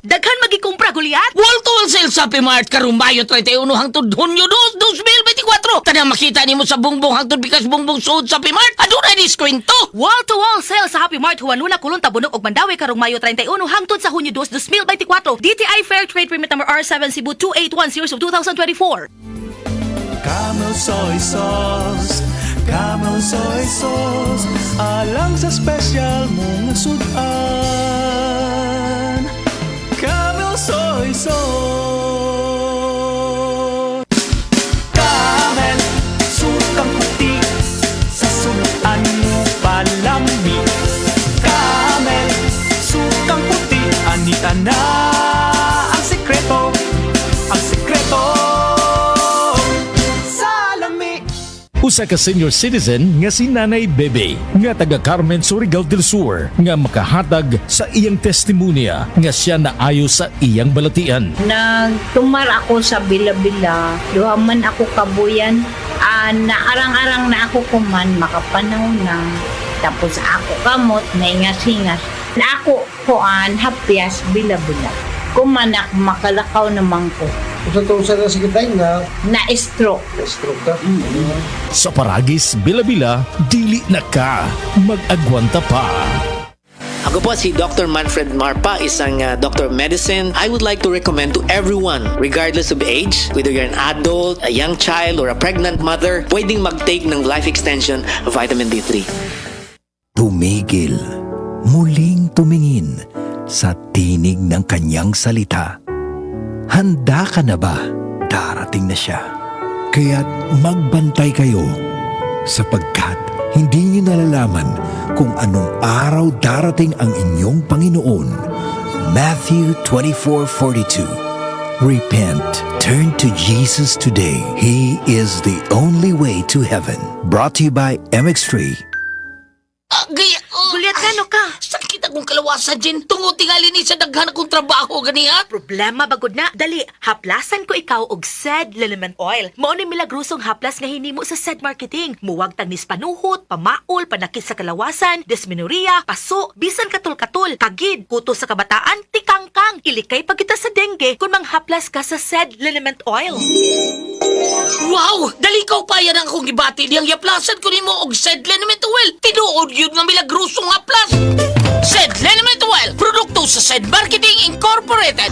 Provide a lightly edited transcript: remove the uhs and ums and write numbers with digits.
Daghan magikumpra Goliath. Wall-to-wall sale sa Happy Mart karong Mayo 31 hangtod Hunyo 2, 2024. Tanang makita nimo sa bungbong hangtod bikas bungbong suod sa Happy Mart. Adunay diskwento. Wall-to-wall sale sa Happy Mart Huanuna Kulon Tabunok ug Mandawi karong Mayo 31 hangtod sa Hunyo 2, 2024. DTI Fair Trade Permit number R7 Cebu 2810 of 2024. Camel soy sauce, Camel soy sauce, alang sa special mong sudan. Camel soy sauce. Camel, sukang puti, sa sudan mo palami. Camel, sukang puti, anita na ang sekreto, ang sekreto. Usa ka senior citizen nga si Nanay Bebe nga taga Carmen Surigao del Sur nga makahatag sa iyang testimonya nga siya naayo sa iyang balatian. Nagtumar ako sa Bila-Bila, duha man ako kabuyan, naarang-arang na ako kuman, makapanaw na. Tapos ako kamot, naingas-ingas. Na ako kuan, hapyas, Bila-Bila. Kumanak, makalakaw naman ko. Ito sa sikitay nga Na-stroke. stroke ka. Sa Paragis, Bila-Bila, dili na ka mag-agwanta pa. Ako po si Dr. Manfred Marpa, isang Doctor of Medicine. I would like to recommend to everyone, regardless of age, whether you're an adult, a young child, or a pregnant mother, pwedeng mag-take ng life extension vitamin D3. Tumigil, muling tumingin sa tinig ng kanyang salita. Handa ka na ba? Darating na siya. Kaya't magbantay kayo sapagkat hindi niyo nalalaman kung anong araw darating ang inyong Panginoon. Matthew 24:42. Repent, turn to Jesus today. He is the only way to heaven. Brought to you by MX3. Goliath, kano ka? Sakit akong kalawasan, Jen. Tungod tingali ni sa daghan akong trabaho ganiha. Problema bagod na. Dali, haplasan ko ikaw og SED Liniment Oil. Mao ni milagrosong haplas nga hinimo sa SED marketing. Muwag tagnis panuhot, pamaol, panakit sa kalawasan, dysmenorrhea, paso, bisan katul-katul, kagid, kuto sa kabataan, tikangkang. Ilikay pa kita sa dengue kung manghaplas ka sa SED Liniment Oil. Wow! Dali ko pa yan ang akong gibati. Diyang yaplasan ko nimo og SED Liniment Oil. Tinuod yun nga milagrosong haplas. SED Liniment Oil. Produkto sa SED Marketing Incorporated.